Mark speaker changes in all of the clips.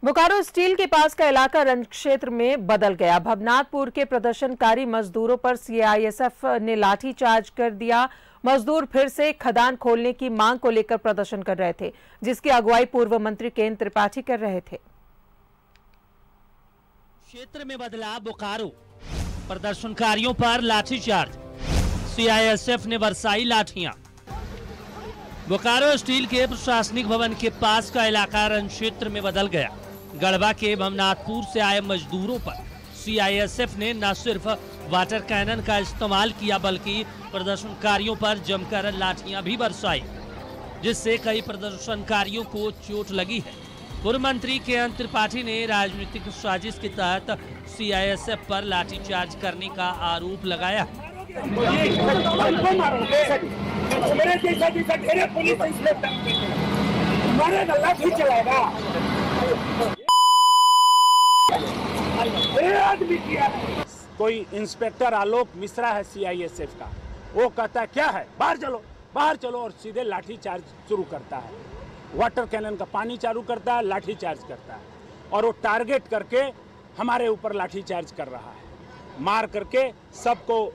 Speaker 1: Bokaro steel के पास का इलाका रण क्षेत्र में बदल गया। भवनाथपुर के प्रदर्शनकारी मजदूरों पर सीआईएसएफ ने लाठीचार्ज कर दिया। मजदूर फिर से खदान खोलने की मांग को लेकर प्रदर्शन कर रहे थे, जिसकी अगुवाई पूर्व मंत्री केएन त्रिपाठी कर रहे थे।
Speaker 2: क्षेत्र में बदला बोकारो, प्रदर्शनकारियों पर लाठीचार्ज, सीआईएसएफ ने बरसाई लाठियां। बोकारो स्टील के प्रशासनिक भवन के पास का इलाका रण क्षेत्र में बदल गया। गढ़वा के भवनाथपुर से आए मजदूरों पर सीआईएसएफ ने न सिर्फ वाटर कैनन का इस्तेमाल किया बल्कि प्रदर्शनकारियों पर जमकर लाठियां भी बरसाई, जिससे कई प्रदर्शनकारियों को चोट लगी है। पूर्व मंत्री केएन त्रिपाठी ने राजनीतिक साजिश के तहत सीआईएसएफ पर लाठीचार्ज करने का आरोप लगाया।
Speaker 3: कोई इंस्पेक्टर आलोक मिश्रा है सीआईएसएफ का, वो कहता है क्या है, बाहर चलो और सीधे लाठी चार्ज शुरू करता है। वाटर कैनन का पानी चालू करता है, लाठी चार्ज करता है और वो टारगेट करके हमारे ऊपर लाठी चार्ज कर रहा है। मार करके सबको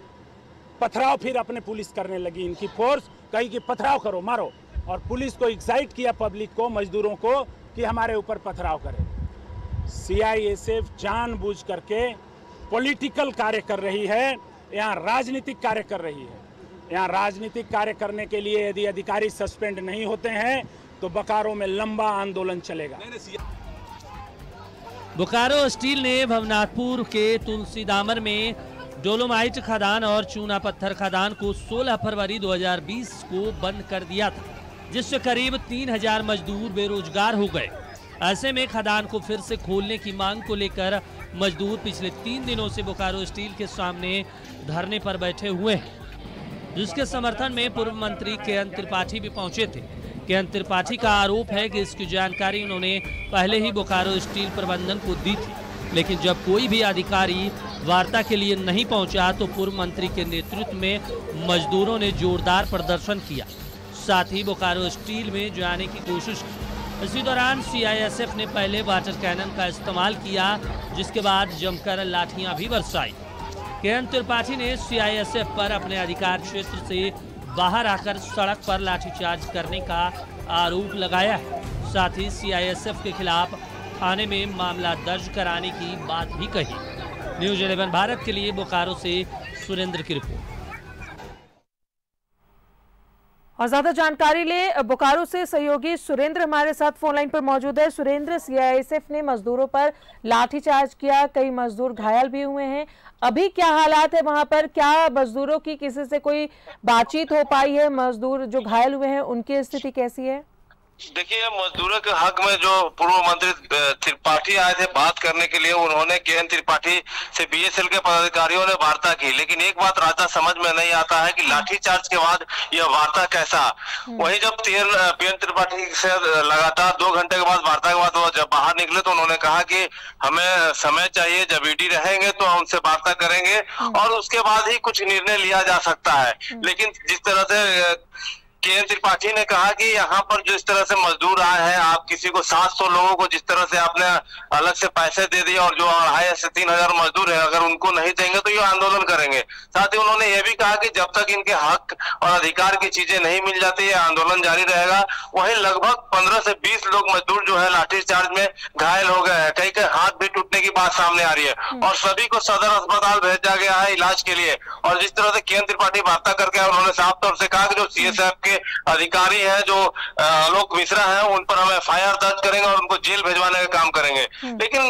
Speaker 3: पथराव फिर अपने पुलिस करने लगी। इनकी फोर्स कही कि पथराव करो, मारो, और पुलिस को एक्साइट किया, पब्लिक को, मजदूरों को, कि हमारे ऊपर पथराव करे। सीआईएसएफ जानबूझ करके पॉलिटिकल कार्य कर रही है, यहाँ राजनीतिक कार्य कर रही है। यहाँ राजनीतिक कार्य करने के लिए यदि अधिकारी सस्पेंड नहीं होते हैं तो बोकारो में लंबा आंदोलन चलेगा।
Speaker 2: बोकारो स्टील ने भवनाथपुर के तुलसीदामर में डोलोमाइट खदान और चूना पत्थर खदान को 16 फरवरी 2020 को बंद कर दिया था, जिससे करीब 3000 मजदूर बेरोजगार हो गए। ऐसे में खदान को फिर से खोलने की मांग को लेकर मजदूर पिछले 3 दिनों से बोकारो स्टील के सामने धरने पर बैठे हुए हैं, जिसके समर्थन में पूर्व मंत्री केएन त्रिपाठी भी पहुंचे थे। केएन त्रिपाठी का आरोप है कि इसकी जानकारी उन्होंने पहले ही बोकारो स्टील प्रबंधन को दी थी, लेकिन जब कोई भी अधिकारी वार्ता के लिए नहीं पहुंचा तो पूर्व मंत्री के नेतृत्व में मजदूरों ने जोरदार प्रदर्शन किया, साथ ही बोकारो स्टील में जाने की कोशिश की। इसी दौरान सीआईएसएफ ने पहले वाटर कैनन का इस्तेमाल किया, जिसके बाद जमकर लाठियां भी बरसाई। केएन त्रिपाठी ने सीआईएसएफ पर अपने अधिकार क्षेत्र से बाहर आकर सड़क पर लाठीचार्ज करने का आरोप लगाया है। साथ ही सीआईएसएफ के खिलाफ थाने में मामला दर्ज कराने की बात भी कही। न्यूज़ 11 भारत के लिए बोकारो से सुरेंद्र की रिपोर्ट।
Speaker 1: और ज्यादा जानकारी ले बोकारो से सहयोगी सुरेंद्र हमारे साथ फोन लाइन पर मौजूद है। सुरेंद्र, सीआईएसएफ ने मजदूरों पर लाठीचार्ज किया, कई मजदूर घायल भी हुए हैं, अभी क्या हालात है वहां पर? क्या मजदूरों की किसी से कोई बातचीत हो पाई है? मजदूर जो घायल हुए हैं उनकी स्थिति कैसी है?
Speaker 4: देखिए, मजदूरों के हक में जो पूर्व मंत्री त्रिपाठी आए थे बात करने के लिए, उन्होंने केएन त्रिपाठी से बीएसएल के पदाधिकारियों ने वार्ता की, लेकिन एक बात राजा समझ में नहीं आता है कि लाठीचार्ज के बाद यह वार्ता कैसा। वही जब केएन त्रिपाठी से लगातार 2 घंटे के बाद वार्ता के बाद वो जब बाहर निकले तो उन्होंने कहा कि हमें समय चाहिए, जब ईडी रहेंगे तो हम उनसे वार्ता करेंगे और उसके बाद ही कुछ निर्णय लिया जा सकता है। लेकिन जिस तरह से केएन त्रिपाठी ने कहा कि यहाँ पर जो इस तरह से मजदूर आए हैं, आप किसी को 700 लोगों को जिस तरह से आपने अलग से पैसे दे दिए और जो 2500 से 3000 मजदूर हैं, अगर उनको नहीं देंगे तो ये आंदोलन करेंगे। साथ ही उन्होंने ये भी कहा कि जब तक इनके हक और अधिकार की चीजें नहीं मिल जाती है आंदोलन जारी रहेगा। वहीं लगभग 15 से 20 लोग मजदूर जो है लाठीचार्ज में घायल हो गए हैं, कई हाथ भी टूटने की बात सामने आ रही है और सभी को सदर अस्पताल भेजा गया है इलाज के लिए। और जिस तरह से केएन त्रिपाठी वार्ता करके उन्होंने साफ तौर से कहा कि जो सीएसएफ अधिकारी हैं, जो आलोक मिश्रा हैं, उन पर हम एफआईआर दर्ज करेंगे और उनको जेल भेजवाने का काम करेंगे। लेकिन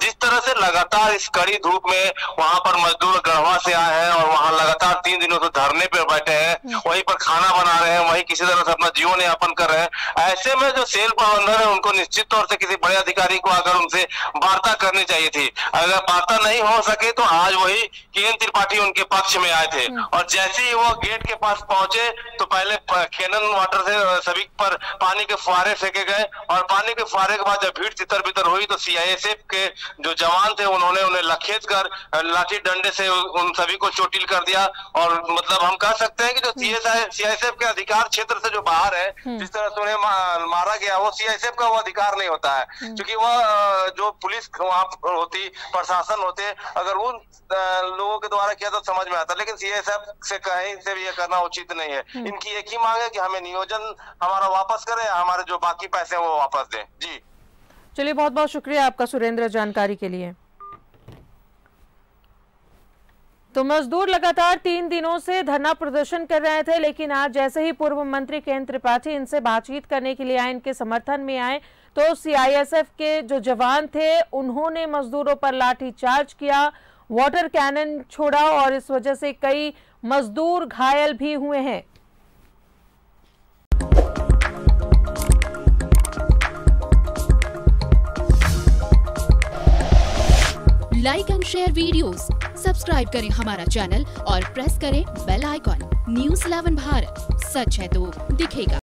Speaker 4: जिस तरह से लगातार इस कड़ी धूप में वहां पर मजदूर गढ़वा से आए हैं और वहां लगातार 3 दिनों से धरने पर बैठे हैं, वहीं पर खाना बना रहे हैं, वहीं किसी तरह से अपना जीवन यापन कर रहे हैं, ऐसे में जो सेल प्रबंधन है उनको निश्चित तौर से किसी बड़े अधिकारी को आकर उनसे वार्ता करनी चाहिए थी। अगर वार्ता नहीं हो सके तो आज वही केएन त्रिपाठी उनके पक्ष में आए थे और जैसे ही वो गेट के पास पहुंचे तो पहले कैनन वाटर से सभी पर पानी के फुहारे फेंके गए और पानी के फुहारे के बाद जब भीड़ तितर बितर हुई तो सीआईएसएफ के जो जवान थे उन्होंने उन्हें लखेज कर लाठी डंडे से उन सभी को चोटिल कर दिया। और मतलब हम कह सकते हैं कि जो सीआईएसएफ के अधिकार क्षेत्र से जो बाहर है, जिस तरह से उन्हें मारा गया, वो सीआईएसएफ का वो अधिकार नहीं होता है, क्योंकि वह जो पुलिस वहां होती, प्रशासन होते, अगर उन लोगों के द्वारा किया तो समझ में आता, लेकिन सीआईएसएफ से कहीं से भी ये करना उचित नहीं है। इनकी एक ही मांग है कि हमें नियोजन हमारा वापस करें, हमारे जो बाकी पैसे हैं वो वापस दें। जी
Speaker 1: चलिए, बहुत बहुत शुक्रिया आपका सुरेंद्र जानकारी के लिए। तो मजदूर लगातार 3 दिनों से धरना प्रदर्शन कर रहे थे, लेकिन आज जैसे ही पूर्व मंत्री केएन त्रिपाठी इनसे बातचीत करने के लिए आए, इनके समर्थन में आए, तो सीआईएसएफ के जो जवान थे उन्होंने मजदूरों पर लाठी चार्ज किया, वाटर कैनन छोड़ा और इस वजह से कई मजदूर घायल भी हुए हैं।
Speaker 5: Like and share videos, subscribe करें हमारा चैनल और प्रेस करें बेल आइकॉन। न्यूज़ 11 भारत, सच है तो दिखेगा।